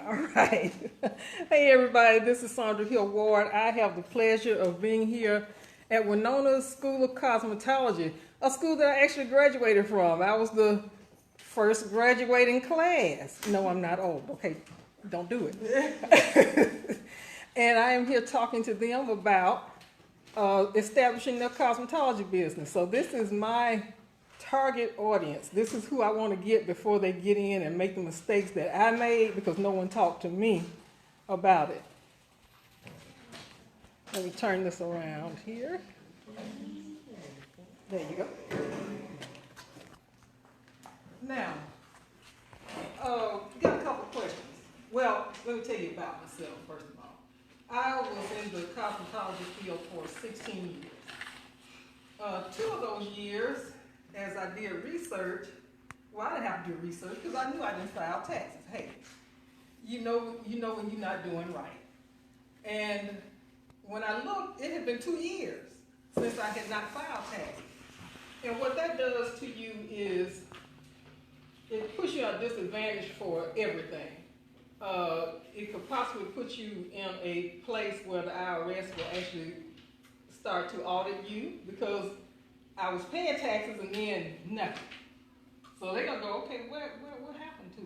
All right. Hey, everybody, this is Sandra Hill Ward. I have the pleasure of being here at Winonah School of Cosmetology, a school that I actually graduated from. I was the first graduating class. No, I'm not old. Okay, don't do it. And I am here talking to them about establishing their cosmetology business. So this is my target audience. This is who I want to get before they get in and make the mistakes that I made because no one talked to me about it. Let me turn this around here. There you go. Now, got a couple questions. Well, let me tell you about myself first of all. I was in the cosmetology field for 16 years. 2 of those years, as I did research, well, I didn't have to do research because I knew I didn't file taxes. Hey, you know when you're not doing right. And when I looked, it had been 2 years since I had not filed taxes. And what that does to you is it puts you at a disadvantage for everything. It could possibly put you in a place where the IRS will actually start to audit you because I was paying taxes and then nothing. So they're going to go, okay, what happened to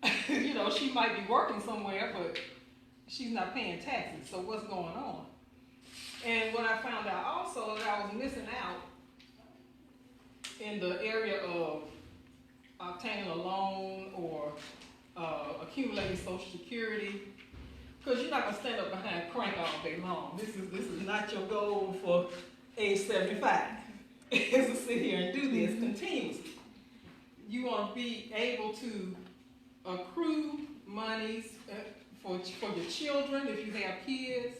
her? You know, she might be working somewhere, but she's not paying taxes, so what's going on? And when I found out also that I was missing out in the area of obtaining a loan or accumulating Social Security, because you're not going to stand up behind crank all day long. This is not your goal for age 75, is to sit here and do this continuously. You want to be able to accrue monies for your children if you have kids.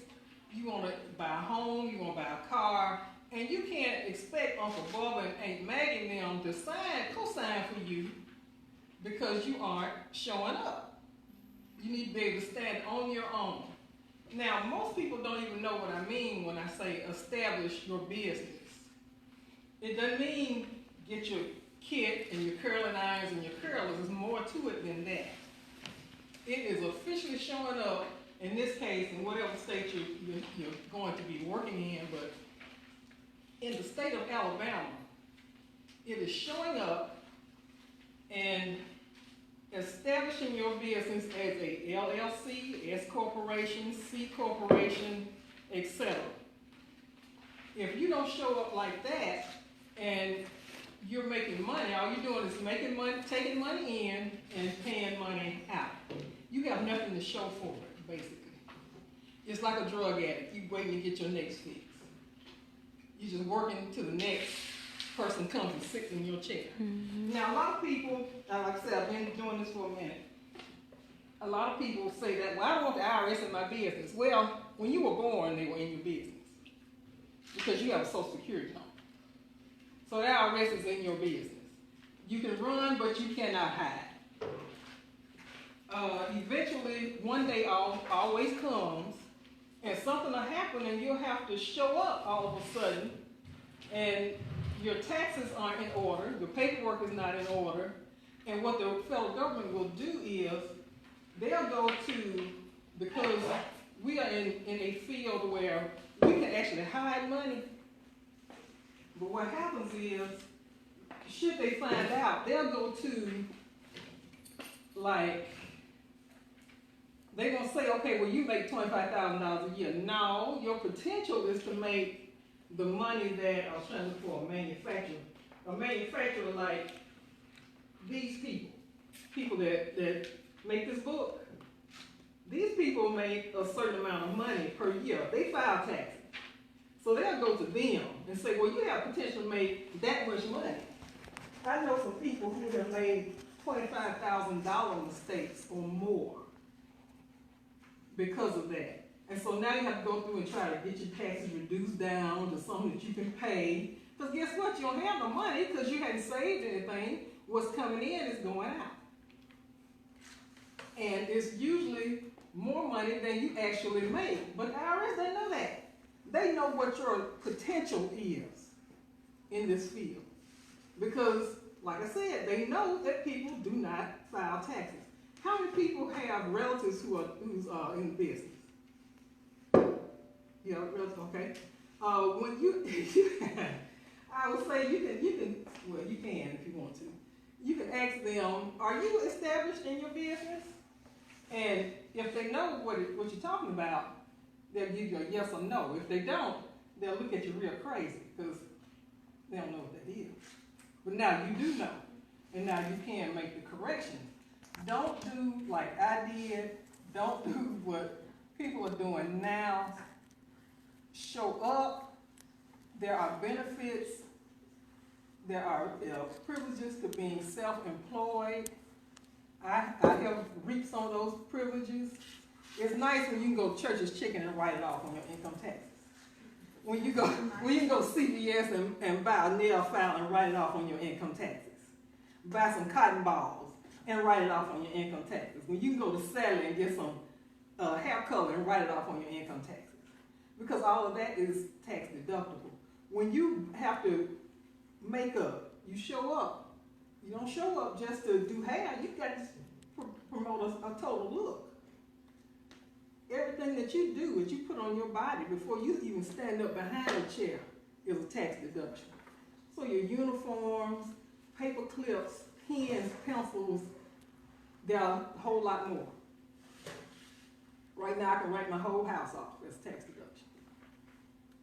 You want to buy a home, you want to buy a car, and you can't expect Uncle Bubba and Aunt Maggie and them to co-sign for you because you aren't showing up. You need to be able to stand on your own. Now, most people don't even know what I mean when I say establish your business. It doesn't mean get your kit and your curling irons and your curlers. There's more to it than that. It is officially showing up, in this case, in whatever state you're going to be working in, but in the state of Alabama, it is showing up and establishing your business as a LLC, S corporation, C corporation, etc. If you don't show up like that and you're making money, all you're doing is making money, taking money in and paying money out. You have nothing to show for it, basically. It's like a drug addict. You're waiting to get your next fix. You're just working till the next person comes and sits in your chair. Mm-hmm. Now, a lot of people, like I said, I've been doing this for a minute. A lot of people say that, well, I don't want the IRS in my business. Well, when you were born, they were in your business because you have a Social Security number. So the IRS is in your business. You can run, but you cannot hide. Eventually, one day always comes, and something will happen, and you'll have to show up all of a sudden, and your taxes aren't in order, your paperwork is not in order, and what the federal government will do is they'll go to, because we are in a field where we can actually hide money, but what happens is, should they find out, they'll go to, like, they're going to say, okay, well, you make $25,000 a year. No, your potential is to make the money that, I was trying to look for a manufacturer. A manufacturer like these people that make this book. These people make a certain amount of money per year. They file taxes. So they'll go to them and say, well, you have potential to make that much money. I know some people who have made $25,000 mistakes or more because of that. And so now you have to go through and try to get your taxes reduced down to something that you can pay. Because guess what? You don't have no money because you hadn't saved anything. What's coming in is going out. And it's usually more money than you actually make. But the IRS doesn't know that. They know what your potential is in this field. Because, like I said, they know that people do not file taxes. How many people have relatives who's in business? Yeah, relatives, okay. When you, I would say you can, well, you can if you want to. You can ask them, are you established in your business? And if they know what you're talking about, they'll give you a yes or no. If they don't, they'll look at you real crazy because they don't know what that is. But now you do know, and now you can make the correction. Don't do like I did. Don't do what people are doing now. Show up. There are benefits. There are privileges to being self-employed. I have reaped some of those privileges. It's nice when you can go Church's Chicken and write it off on your income taxes. When you can go CVS and buy a nail file and write it off on your income taxes. Buy some cotton balls and write it off on your income taxes. When you can go to Sally and get some hair color and write it off on your income taxes. Because all of that is tax deductible. When you have to make up, you show up. You don't show up just to do hair. You've got to promote a total look. Everything that you do, that you put on your body before you even stand up behind a chair is a tax deduction. So your uniforms, paper clips, pens, pencils, there are a whole lot more. Right now I can write my whole house off as tax deduction.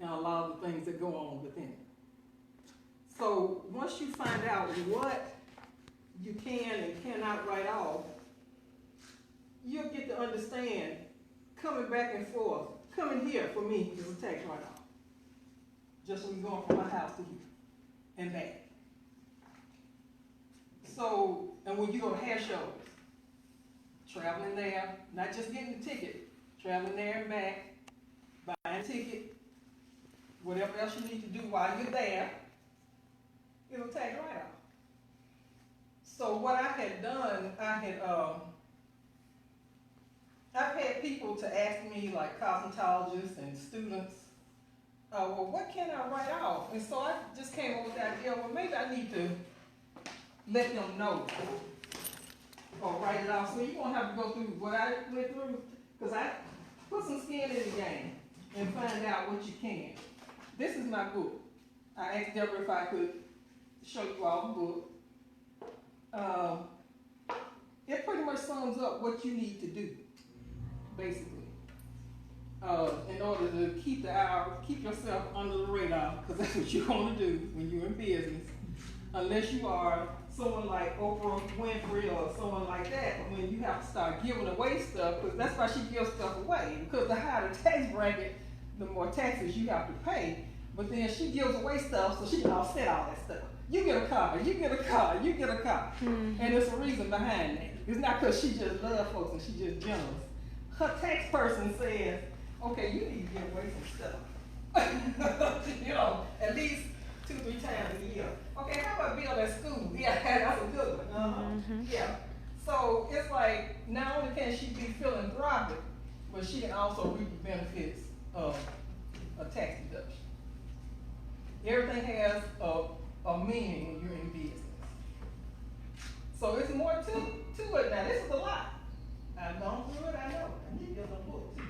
And a lot of the things that go on within it. So once you find out what you can and cannot write off, you'll get to understand coming back and forth. Coming here for me is a tax write-off. Just when you're going from my house to here and back. So, and when you go to hair shows, traveling there, not just getting the ticket, traveling there and back, buying a ticket, whatever else you need to do while you're there, it'll tax write-off. So what I had done, I've had people to ask me, like cosmetologists and students, well, what can I write off? And so I just came up with the idea, well, maybe I need to let them know or write it off. So you won't have to go through what I went through, because I put some skin in the game and find out what you can. This is my book. I asked Deborah if I could show you all the book. It pretty much sums up what you need to do, basically, in order to keep yourself under the radar, because that's what you want to do when you're in business. Unless you are someone like Oprah Winfrey or someone like that, when you have to start giving away stuff, because that's why she gives stuff away. Because the higher the tax bracket, the more taxes you have to pay. But then she gives away stuff so she can offset all that stuff. You get a car, you get a car, you get a car. Mm-hmm. And there's a reason behind that. It's not because she just loves folks and she's just generous. Her tax person says, okay, you need to give away some stuff. You know, at least 2-3 times a year. Okay, how about bill at school? Yeah, that's a good one. Mm-hmm. Yeah. So it's like, not only can she be philanthropic, but she can also reap the benefits of a tax deduction. Everything has a meaning when you're in business. So it's more to it now. This is a lot. I've gone through it, I know. I need to get a book too.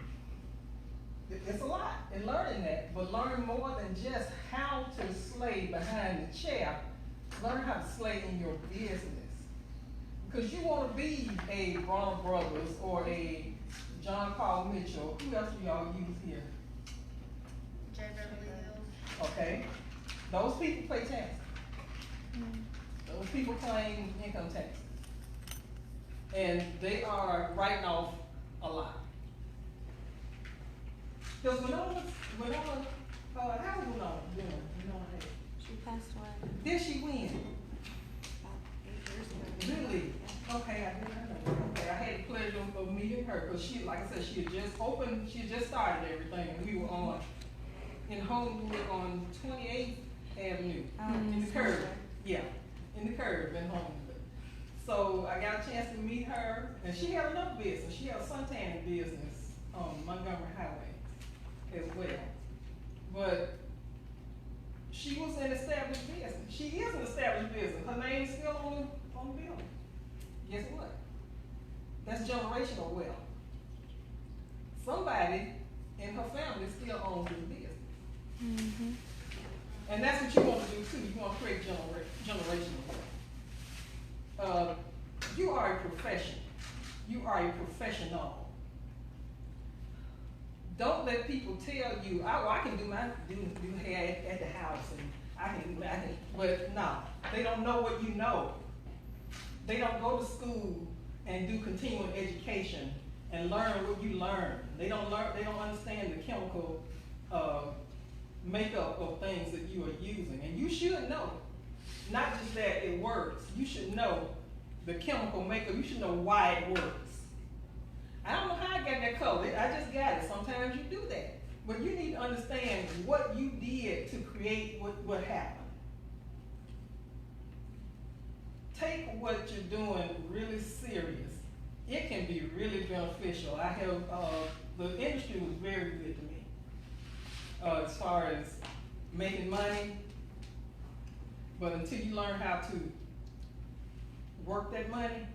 It's a lot in learning that, but learn more than just how to slay behind the chair. Learn how to slay in your business. Because you want to be a Ronald Brothers or a John Paul Mitchell. Who else do y'all use here? Okay. Those people pay taxes. Those people claim income taxes. And they are writing off a lot. Because Winonah, how was Winonah doing? Winonah, she passed away. Did she win? About 8 years ago. Really? Okay, I didn't know. Okay, I had the pleasure of meeting her because she, like I said, she had just started everything, and we were on in Homewood on 28th Avenue, in the curve. Yeah, in the curve in Homewood. So I got a chance to meet her, and she had another business. She had a suntanning business on Montgomery Highway as well. But she was an established business. She is an established business. Her name is still on the building. Guess what? That's generational wealth. Somebody in her family still owns this business. Mm-hmm. And that's what you want to do too. You want to create generational wealth. You are a profession. You are a professional. Don't let people tell you, oh, I can do hair at the house and I can, but no, they don't know what you know. They don't go to school and do continuing education and learn what you learn. They don't understand the chemical makeup of things that you are using. And you should know, not just that it works, you should know the chemical makeup, you should know why it works. I don't know how I got that color, I just got it. Sometimes you do that. But you need to understand what you did to create what happened. Take what you're doing really serious. It can be really beneficial. I have, the industry was very good to me. As far as making money, but until you learn how to work that money,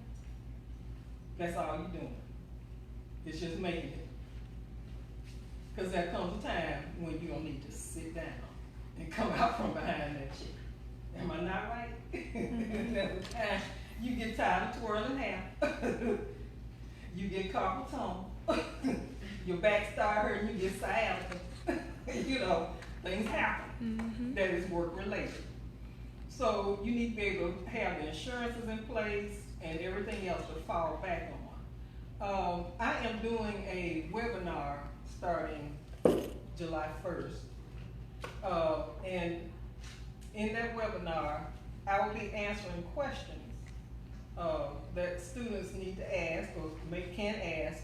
that's all you're doing. It's just making it. Because there comes a time when you're going to need to sit down and come out from behind that chair. Am I not right? Mm-hmm. There's a time you get tired of twirling hair. You get carpal tunnel. Your back start hurting, you get sciatica. You know, things happen Mm-hmm. that is work related. So you need to be able to have the insurances in place and everything else to fall back on. I am doing a webinar starting July 1st. And in that webinar, I will be answering questions that students need to ask or can ask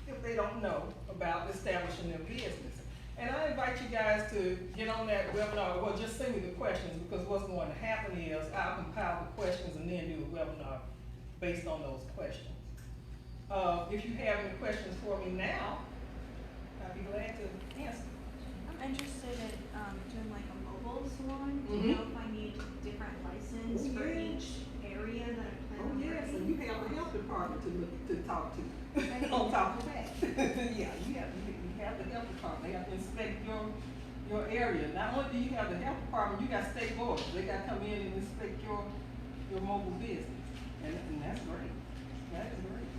if they don't know about establishing their business. And I invite you guys to get on that webinar. Well, just send me the questions, because what's going to happen is I'll compile the questions and then do a webinar based on those questions. If you have any questions for me now, I'd be glad to answer. I'm interested in doing like a mobile salon. Do Mhm. you know if I need different license Oh, for yeah. each area that I plan Oh, on yes, and working? you have the health department to talk to. Okay. On top of that. Yeah, you have the health department. They have to inspect your area. Not only do you have the health department, you got state boards. They got to come in and inspect your mobile business. And that's great. That is great.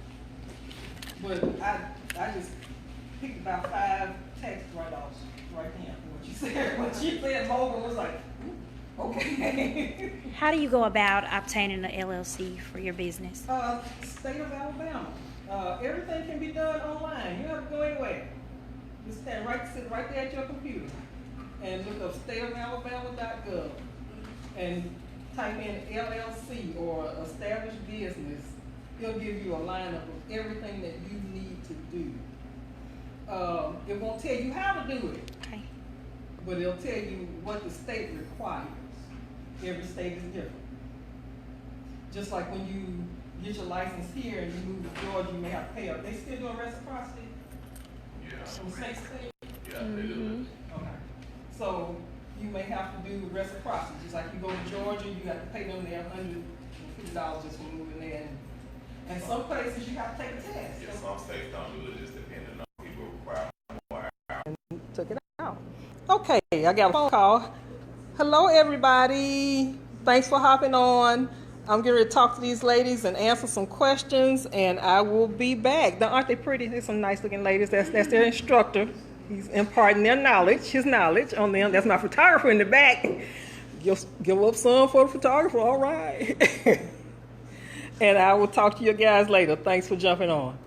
But I just picked about 5 text write-offs right now from what you said. When she said mobile, it was like, ooh, okay. How do you go about obtaining an LLC for your business? State of Alabama. Everything can be done online. You don't have to go anywhere. Just sit right there at your computer and look up stateofalabama.gov and type in LLC or established business. It'll give you a lineup of everything that you need to do. It won't tell you how to do it, Okay. but it'll tell you what the state requires. Every state is different. Just like when you get your license here and you move to Georgia, you may have to pay up. They still doing reciprocity? Yeah. From state to state? Yeah, they do. Okay. So you may have to do reciprocity. Just like you go to Georgia, you have to pay them their $150 just for moving there. And some places you have to take a test. Yeah, some states don't do it, just depending on people require more. Took it out. Okay, I got a phone call. Hello, everybody. Thanks for hopping on. I'm getting ready to talk to these ladies and answer some questions, and I will be back. Now, aren't they pretty? There's some nice-looking ladies. That's their instructor. He's imparting their knowledge, his knowledge on them. That's my photographer in the back. Give up some for the photographer. All right. And I will talk to you guys later. Thanks for jumping on.